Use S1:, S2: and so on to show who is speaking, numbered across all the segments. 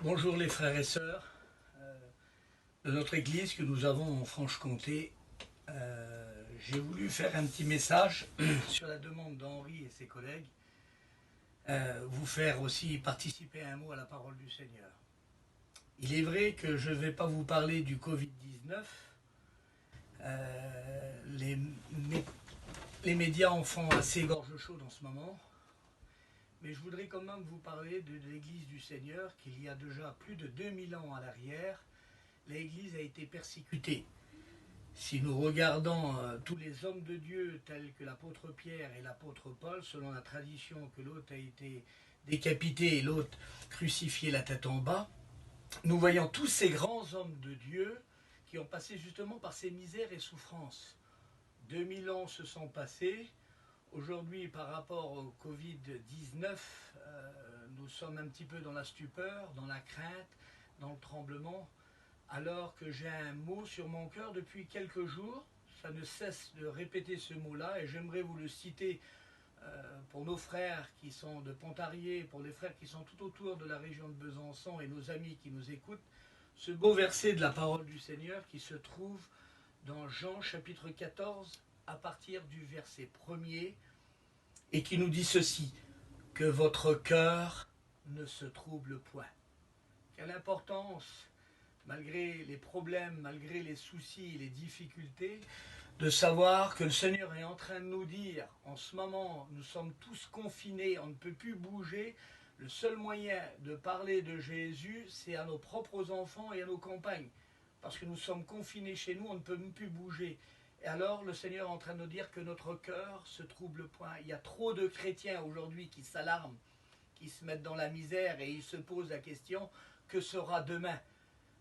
S1: Bonjour les frères et sœurs de notre église que nous avons en Franche-Comté. J'ai voulu faire un petit message sur la demande d'Henri et ses collègues, vous faire aussi participer un mot à la parole du Seigneur. Il est vrai que je ne vais pas vous parler du Covid-19. Les médias en font assez gorge chaude en ce moment. Mais je voudrais quand même vous parler de l'église du Seigneur, qu'il y a déjà plus de 2000 ans à l'arrière, l'église a été persécutée. Si nous regardons tous les hommes de Dieu tels que l'apôtre Pierre et l'apôtre Paul, selon la tradition que l'autre a été décapité et l'autre crucifié la tête en bas, nous voyons tous ces grands hommes de Dieu qui ont passé justement par ces misères et souffrances. 2000 ans se sont passés. Aujourd'hui, par rapport au Covid-19, nous sommes un petit peu dans la stupeur, dans la crainte, dans le tremblement, alors que j'ai un mot sur mon cœur depuis quelques jours. Ça ne cesse de répéter ce mot-là et j'aimerais vous le citer pour nos frères qui sont de Pontarlier, pour les frères qui sont tout autour de la région de Besançon et nos amis qui nous écoutent. Ce beau verset de la parole du Seigneur qui se trouve dans Jean chapitre 14 à partir du verset 1er et qui nous dit ceci: que votre cœur ne se trouble point. Quelle importance, malgré les problèmes, malgré les soucis, les difficultés, de savoir que le Seigneur est en train de nous dire, en ce moment, nous sommes tous confinés, on ne peut plus bouger. Le seul moyen de parler de Jésus, c'est à nos propres enfants et à nos compagnes. Parce que nous sommes confinés chez nous, on ne peut même plus bouger. Et alors, le Seigneur est en train de nous dire que notre cœur se trouble point. Il y a trop de chrétiens aujourd'hui qui s'alarment, qui se mettent dans la misère et ils se posent la question, que sera demain?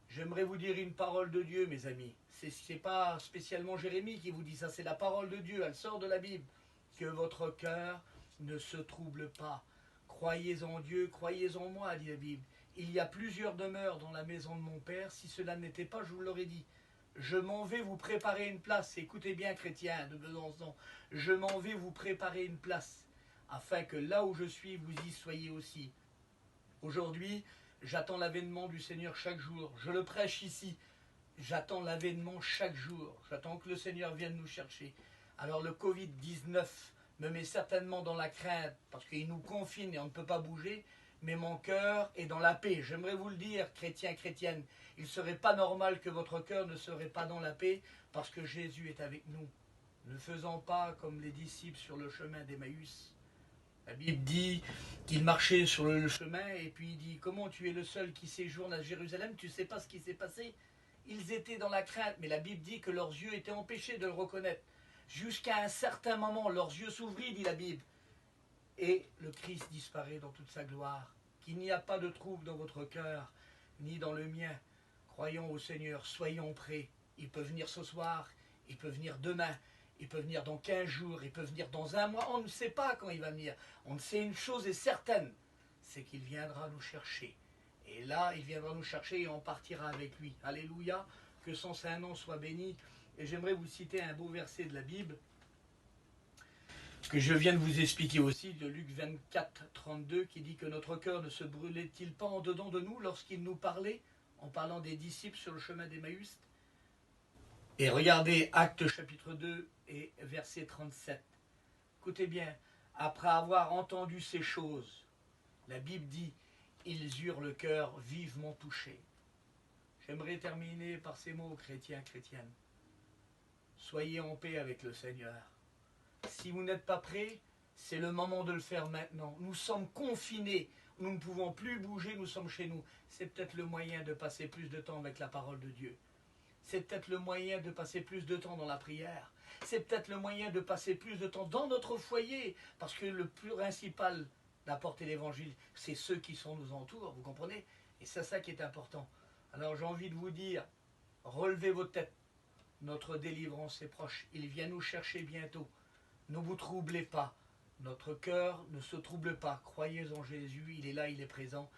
S1: J'aimerais vous dire une parole de Dieu, mes amis. C'est pas spécialement Jérémie qui vous dit ça, c'est la parole de Dieu, elle sort de la Bible. Que votre cœur ne se trouble pas. Croyez en Dieu, croyez en moi, dit la Bible. Il y a plusieurs demeures dans la maison de mon Père. Si cela n'était pas, je vous l'aurais dit. Je m'en vais vous préparer une place. Écoutez bien, chrétiens de Besançon. Je m'en vais vous préparer une place, afin que là où je suis, vous y soyez aussi. Aujourd'hui, j'attends l'avènement du Seigneur chaque jour. Je le prêche ici. J'attends l'avènement chaque jour. J'attends que le Seigneur vienne nous chercher. Alors le Covid-19 me met certainement dans la crainte parce qu'il nous confine et on ne peut pas bouger. Mais mon cœur est dans la paix. J'aimerais vous le dire, chrétiens, chrétiennes. Il ne serait pas normal que votre cœur ne serait pas dans la paix parce que Jésus est avec nous. Ne faisons pas comme les disciples sur le chemin d'Emmaüs. La Bible dit qu'il marchait sur le chemin et puis il dit: comment tu es le seul qui séjourne à Jérusalem, tu ne sais pas ce qui s'est passé? Ils étaient dans la crainte, mais la Bible dit que leurs yeux étaient empêchés de le reconnaître. Jusqu'à un certain moment, leurs yeux s'ouvrirent, dit la Bible, et le Christ disparaît dans toute sa gloire. Qu'il n'y a pas de trouble dans votre cœur, ni dans le mien. Croyons au Seigneur, soyons prêts. Il peut venir ce soir, il peut venir demain, il peut venir dans 15 jours, il peut venir dans un mois. On ne sait pas quand il va venir. On sait une chose est certaine, c'est qu'il viendra nous chercher. Et là, il viendra nous chercher et on partira avec lui. Alléluia, que son saint nom soit béni. Et j'aimerais vous citer un beau verset de la Bible que je viens de vous expliquer aussi, de Luc 24, 32, qui dit que notre cœur ne se brûlait-il pas en dedans de nous lorsqu'il nous parlait, en parlant des disciples sur le chemin d'Emmaüs? Et regardez Actes chapitre 2 et verset 37. Écoutez bien, après avoir entendu ces choses, la Bible dit, ils eurent le cœur vivement touché. J'aimerais terminer par ces mots, chrétiens, chrétiennes. Soyez en paix avec le Seigneur. Si vous n'êtes pas prêts, c'est le moment de le faire maintenant. Nous sommes confinés, nous ne pouvons plus bouger, nous sommes chez nous. C'est peut-être le moyen de passer plus de temps avec la parole de Dieu. C'est peut-être le moyen de passer plus de temps dans la prière. C'est peut-être le moyen de passer plus de temps dans notre foyer. Parce que le plus principal d'apporter l'évangile, c'est ceux qui sont nous entourent, vous comprenez? Et c'est ça qui est important. Alors j'ai envie de vous dire, relevez vos têtes. Notre délivrance est proche. Il vient nous chercher bientôt. Ne vous troublez pas. Notre cœur ne se trouble pas. Croyez en Jésus, il est là, il est présent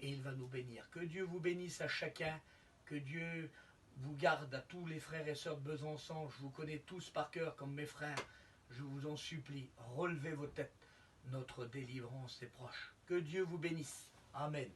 S1: et il va nous bénir. Que Dieu vous bénisse à chacun. Que Dieu vous garde à tous les frères et sœurs de Besançon. Je vous connais tous par cœur comme mes frères. Je vous en supplie, relevez vos têtes. Notre délivrance est proche. Que Dieu vous bénisse. Amen.